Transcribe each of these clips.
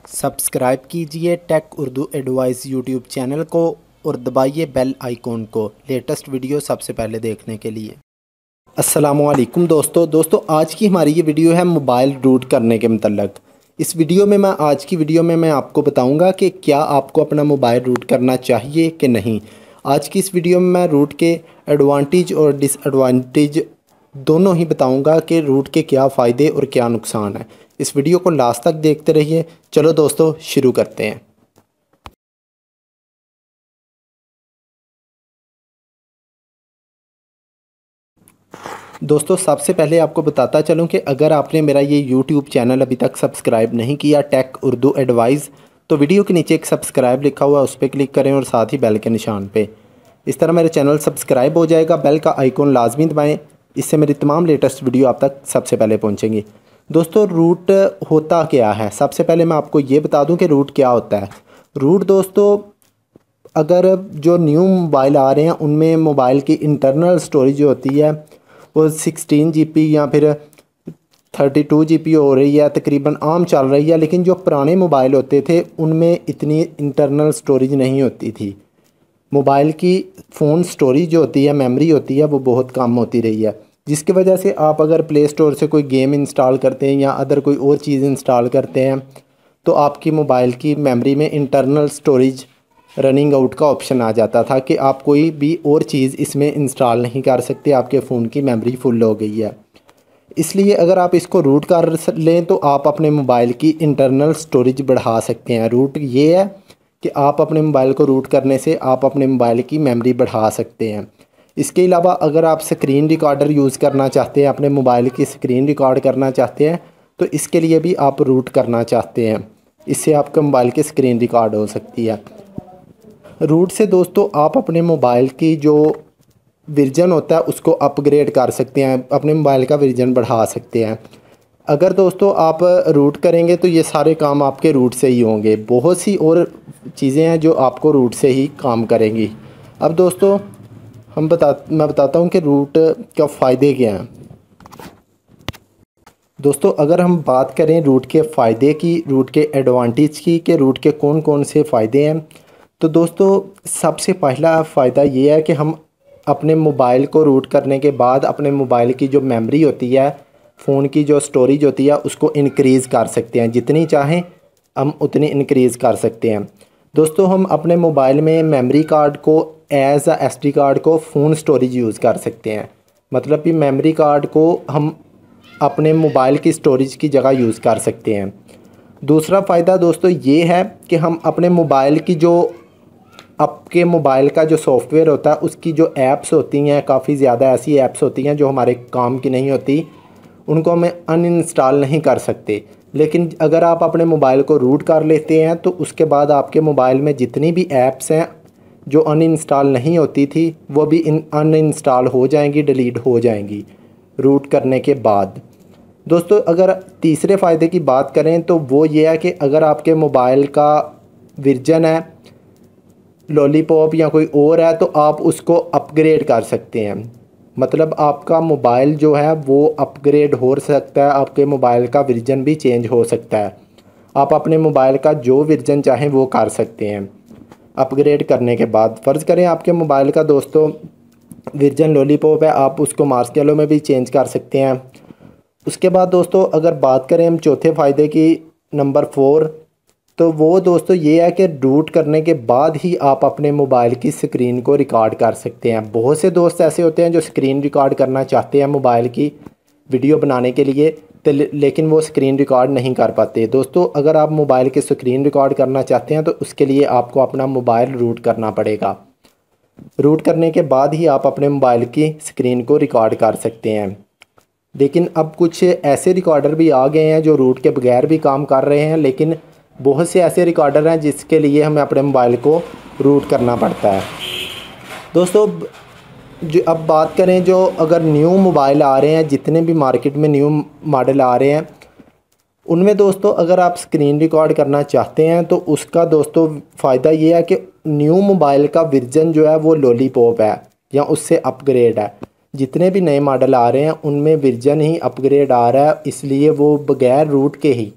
Subscribe कीजिए tech Urdu advice YouTube channel को और दबाइए बेल आइकॉन को लेटेस्ट वीडियो सबसे पहले देखने के लिए। अस्सलामुअलैकुम दोस्तों आज की हमारी ये वीडियो है मोबाइल रूट करने के मतलब। इस वीडियो में आज की वीडियो में मैं आपको बताऊंगा कि क्या आपको अपना मोबाइल रूट करना चाहिए कि नहीं। आज की इस वीडियो में मैं रूट के एडवांटेज और डिसएडवांटेज दोनों ही बताऊंगा कि रूट के क्या फ़ायदे और क्या नुकसान है। इस वीडियो को लास्ट तक देखते रहिए। चलो दोस्तों शुरू करते हैं। दोस्तों सबसे पहले आपको बताता चलूं कि अगर आपने मेरा ये YouTube चैनल अभी तक सब्सक्राइब नहीं किया टेक उर्दू एडवाइस, तो वीडियो के नीचे एक सब्सक्राइब लिखा हुआ है उस पर क्लिक करें और साथ ही बेल के निशान पे। इस तरह मेरे चैनल सब्सक्राइब हो जाएगा। बेल का आइकॉन लाजमी दबाएं, इससे मेरी तमाम लेटेस्ट वीडियो आप तक सबसे पहले पहुँचेंगी। दोस्तों रूट होता क्या है, सबसे पहले मैं आपको ये बता दूं कि रूट क्या होता है। रूट दोस्तों, अगर जो न्यू मोबाइल आ रहे हैं उनमें मोबाइल की इंटरनल स्टोरेज जो होती है वो 16 GB या फिर 32 GB हो रही है, तकरीबन आम चल रही है। लेकिन जो पुराने मोबाइल होते थे उनमें इतनी इंटरनल स्टोरेज नहीं होती थी। मोबाइल की फ़ोन स्टोरेज जो होती है, मेमोरी होती है, वो बहुत कम होती रही है, जिसकी वजह से आप अगर प्ले स्टोर से कोई गेम इंस्टॉल करते हैं या अदर कोई और चीज़ इंस्टॉल करते हैं तो आपकी मोबाइल की मेमोरी में इंटरनल स्टोरेज रनिंग आउट का ऑप्शन आ जाता था कि आप कोई भी और चीज़ इसमें इंस्टॉल नहीं कर सकते, आपके फ़ोन की मेमोरी फुल हो गई है। इसलिए अगर आप इसको रूट कर लें तो आप अपने मोबाइल की इंटरनल स्टोरेज बढ़ा सकते हैं। रूट ये है कि आप अपने मोबाइल को रूट करने से आप अपने मोबाइल की मेमोरी बढ़ा सकते हैं। इसके अलावा अगर आप स्क्रीन रिकॉर्डर यूज़ करना चाहते हैं, अपने मोबाइल की स्क्रीन रिकॉर्ड करना चाहते हैं, तो इसके लिए भी आप रूट करना चाहते हैं। इससे आपके मोबाइल की स्क्रीन रिकॉर्ड हो सकती है। रूट से दोस्तों आप अपने मोबाइल की जो वर्जन होता है उसको अपग्रेड कर सकते हैं, अपने मोबाइल का वर्जन बढ़ा सकते हैं। अगर दोस्तों आप रूट करेंगे तो ये सारे काम आपके रूट से ही होंगे। बहुत सी और चीज़ें हैं जो आपको रूट से ही काम करेंगी। अब दोस्तों मैं बताता हूँ कि रूट का फ़ायदे क्या हैं। दोस्तों अगर हम बात करें रूट के फ़ायदे की, रूट के एडवांटेज की, कि रूट के कौन कौन से फ़ायदे हैं, तो दोस्तों सबसे पहला फ़ायदा ये है कि हम अपने मोबाइल को रूट करने के बाद अपने मोबाइल की जो मेमोरी होती है, फ़ोन की जो स्टोरेज होती है, उसको इनक्रीज़ कर सकते हैं। जितनी चाहें हम उतनी इनक्रीज़ कर सकते हैं। दोस्तों हम अपने मोबाइल में मेमोरी कार्ड को एज SD कार्ड को फ़ोन स्टोरेज यूज़ कर सकते हैं। मतलब कि मेमोरी कार्ड को हम अपने मोबाइल की स्टोरेज की जगह यूज़ कर सकते हैं। दूसरा फ़ायदा दोस्तों ये है कि हम अपने मोबाइल की जो आपके मोबाइल का जो सॉफ्टवेयर होता है उसकी जो ऐप्स होती हैं, काफ़ी ज़्यादा ऐसी ऐप्स होती हैं जो हमारे काम की नहीं होती, उनको हम अनइंस्टॉल नहीं कर सकते। लेकिन अगर आप अपने मोबाइल को रूट कर लेते हैं तो उसके बाद आपके मोबाइल में जितनी भी ऐप्स हैं जो अनइंस्टॉल नहीं होती थी वो भी अनइंस्टॉल हो जाएंगी, डिलीट हो जाएंगी रूट करने के बाद। दोस्तों अगर तीसरे फ़ायदे की बात करें तो वो ये है कि अगर आपके मोबाइल का वर्जन है लॉलीपॉप या कोई और है तो आप उसको अपग्रेड कर सकते हैं। मतलब आपका मोबाइल जो है वो अपग्रेड हो सकता है, आपके मोबाइल का वर्जन भी चेंज हो सकता है। आप अपने मोबाइल का जो वर्जन चाहें वो कर सकते हैं अपग्रेड करने के बाद। फ़र्ज़ करें आपके मोबाइल का दोस्तों वर्जन लॉलीपॉप है, आप उसको मार्शमेलो में भी चेंज कर सकते हैं। उसके बाद दोस्तों अगर बात करें हम चौथे फ़ायदे की, नंबर 4, तो वो दोस्तों ये है कि रूट करने के बाद ही आप अपने मोबाइल की स्क्रीन को रिकॉर्ड कर सकते हैं। बहुत से दोस्त ऐसे होते हैं जो स्क्रीन रिकॉर्ड करना चाहते हैं मोबाइल की वीडियो बनाने के लिए, तो लेकिन वो स्क्रीन रिकॉर्ड नहीं कर पाते। दोस्तों अगर आप मोबाइल की स्क्रीन रिकॉर्ड करना चाहते हैं तो उसके लिए आपको अपना मोबाइल रूट करना पड़ेगा। रूट करने के बाद ही आप अपने मोबाइल की स्क्रीन को रिकॉर्ड कर सकते हैं। लेकिन अब कुछ ऐसे रिकॉर्डर भी आ गए हैं जो रूट के बगैर भी काम कर रहे हैं, लेकिन बहुत से ऐसे रिकॉर्डर हैं जिसके लिए हमें अपने मोबाइल को रूट करना पड़ता है। दोस्तों जो अब बात करें, जो अगर न्यू मोबाइल आ रहे हैं, जितने भी मार्केट में न्यू मॉडल आ रहे हैं उनमें दोस्तों अगर आप स्क्रीन रिकॉर्ड करना चाहते हैं तो उसका दोस्तों फ़ायदा ये है कि न्यू मोबाइल का वर्जन जो है वो लॉलीपॉप है या उससे अपग्रेड है। जितने भी नए मॉडल आ रहे हैं उनमें वर्जन ही अपग्रेड आ रहा है, इसलिए वो बगैर रूट के ही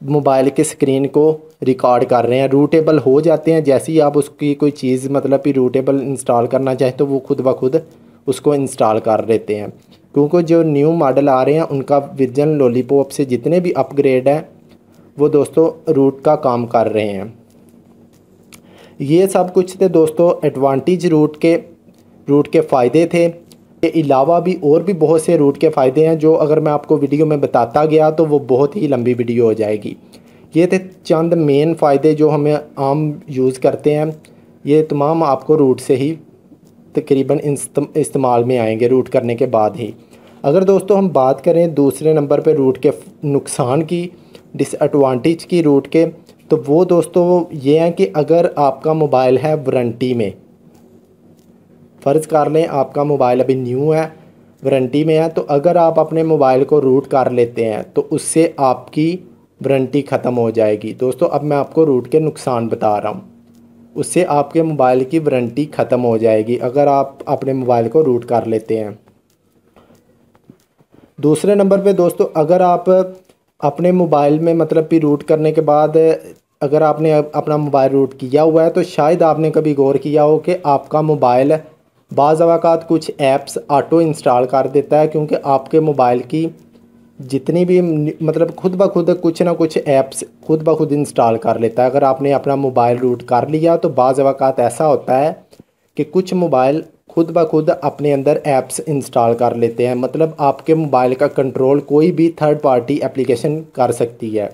मोबाइल के स्क्रीन को रिकॉर्ड कर रहे हैं, रूटेबल हो जाते हैं। जैसे ही आप उसकी कोई चीज़ मतलब कि रूटेबल इंस्टॉल करना चाहें तो वो खुद ब खुद उसको इंस्टॉल कर लेते हैं, क्योंकि जो न्यू मॉडल आ रहे हैं उनका विजन लॉलीपॉप से जितने भी अपग्रेड हैं वो दोस्तों रूट का काम कर रहे हैं। ये सब कुछ थे दोस्तों एडवांटेज रूट के फ़ायदे थे। के अलावा भी और भी बहुत से रूट के फ़ायदे हैं जो अगर मैं आपको वीडियो में बताता गया तो वो बहुत ही लंबी वीडियो हो जाएगी। ये थे चंद मेन फ़ायदे जो हमें आम यूज़ करते हैं। ये तमाम आपको रूट से ही तकरीबन इस्तेमाल में आएंगे रूट करने के बाद ही। अगर दोस्तों हम बात करें दूसरे नंबर पे रूट के नुकसान की, डिसएडवांटेज की रूट के, तो वो दोस्तों ये हैं कि अगर आपका मोबाइल है वारंटी में, फ़र्ज़ कर लें आपका मोबाइल अभी न्यू है, वारंटी में है, तो अगर आप अपने मोबाइल को रूट कर लेते हैं तो उससे आपकी वारंटी ख़त्म हो जाएगी। दोस्तों अब मैं आपको रूट के नुकसान बता रहा हूँ, उससे आपके मोबाइल की वारंटी ख़त्म हो जाएगी अगर आप अपने मोबाइल को रूट कर लेते हैं। दूसरे नंबर पे दोस्तों अगर आप अपने मोबाइल में मतलब कि रूट करने के बाद अगर आपने अपना मोबाइल रूट किया हुआ है तो शायद आपने कभी गौर किया हो कि आपका मोबाइल बाज़ अवाक़ात कुछ ऐप्स ऑटो इंस्टॉल कर देता है, क्योंकि आपके मोबाइल की जितनी भी मतलब खुद ब खुद कुछ ना कुछ ऐप्स खुद ब खुद इंस्टॉल कर लेता है। अगर आपने अपना मोबाइल रूट कर लिया तो बाज़ अवाक़ात ऐसा होता है कि कुछ मोबाइल खुद ब खुद अपने अंदर ऐप्स इंस्टॉल कर लेते हैं, मतलब आपके मोबाइल का कंट्रोल कोई भी थर्ड पार्टी एप्लीकेशन कर सकती है।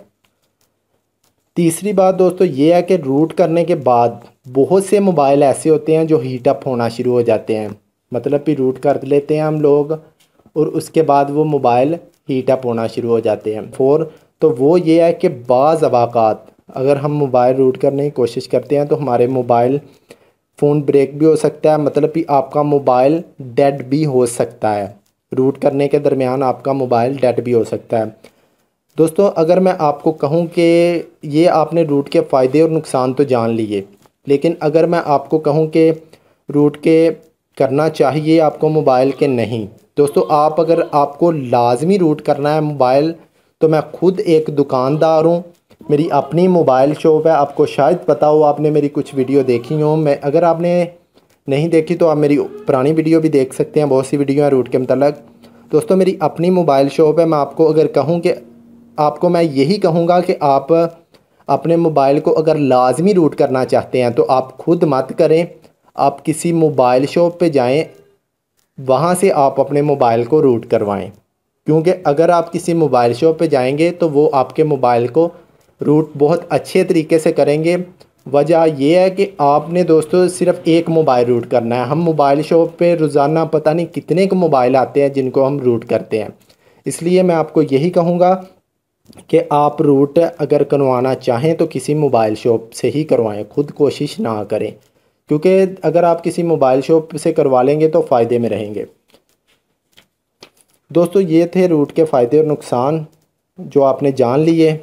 तीसरी बात दोस्तों ये है कि रूट करने के बाद बहुत से मोबाइल ऐसे होते हैं जो हीट अप होना शुरू हो जाते हैं, मतलब कि रूट कर लेते हैं हम लोग और उसके बाद वो मोबाइल हीट अप होना शुरू हो जाते हैं। तो वो ये है कि बाज़ अवाक़ात अगर हम मोबाइल रूट करने की कोशिश करते हैं तो हमारे मोबाइल फ़ोन ब्रेक भी हो सकता है, मतलब कि आपका मोबाइल डेड भी हो सकता है, रूट करने के दरमियान आपका मोबाइल डेड भी हो सकता है। दोस्तों अगर मैं आपको कहूं कि ये आपने रूट के फ़ायदे और नुकसान तो जान लिए, लेकिन अगर मैं आपको कहूं कि रूट के करना चाहिए आपको मोबाइल के नहीं, दोस्तों आप अगर आपको लाजमी रूट करना है मोबाइल, तो मैं खुद एक दुकानदार हूं, मेरी अपनी मोबाइल शॉप है। आपको शायद पता हो, आपने मेरी कुछ वीडियो देखी हो, मैं अगर आपने नहीं देखी तो आप मेरी पुरानी वीडियो भी देख सकते हैं, बहुत सी वीडियो हैं रूट के मतलब। दोस्तों मेरी अपनी मोबाइल शॉप है। मैं आपको अगर कहूँ कि आपको मैं यही कहूँगा कि आप अपने मोबाइल को अगर लाजमी रूट करना चाहते हैं तो आप खुद मत करें, आप किसी मोबाइल शॉप पे जाएं, वहाँ से आप अपने मोबाइल को रूट करवाएं, क्योंकि अगर आप किसी मोबाइल शॉप पे जाएंगे तो वो आपके मोबाइल को रूट बहुत अच्छे तरीके से करेंगे। वजह यह है कि आपने दोस्तों सिर्फ़ एक मोबाइल रूट करना है। हम मोबाइल शॉप पे रोज़ाना पता नहीं कितने के मोबाइल आते हैं जिनको हम रूट करते हैं, इसलिए मैं आपको यही कहूँगा कि आप रूट अगर करवाना चाहें तो किसी मोबाइल शॉप से ही करवाएं, खुद कोशिश ना करें, क्योंकि अगर आप किसी मोबाइल शॉप से करवा लेंगे तो फ़ायदे में रहेंगे। दोस्तों ये थे रूट के फ़ायदे और नुकसान जो आपने जान लिए।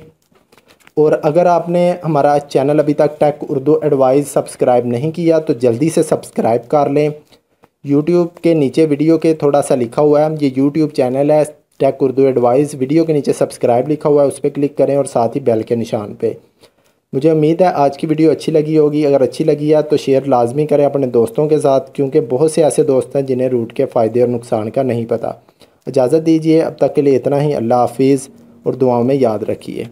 और अगर आपने हमारा चैनल अभी तक टेक उर्दू एडवाइस सब्सक्राइब नहीं किया तो जल्दी से सब्सक्राइब कर लें। यूट्यूब के नीचे वीडियो के थोड़ा सा लिखा हुआ है, ये यूट्यूब चैनल है टेक उर्दू एडवाइस, वीडियो के नीचे सब्सक्राइब लिखा हुआ है, उस पर क्लिक करें और साथ ही बेल के निशान पे। मुझे उम्मीद है आज की वीडियो अच्छी लगी होगी। अगर अच्छी लगी है तो शेयर लाजमी करें अपने दोस्तों के साथ, क्योंकि बहुत से ऐसे दोस्त हैं जिन्हें रूट के फ़ायदे और नुकसान का नहीं पता। इजाज़त दीजिए, अब तक के लिए इतना ही। अल्लाह हाफिज़ और दुआओं में याद रखिए।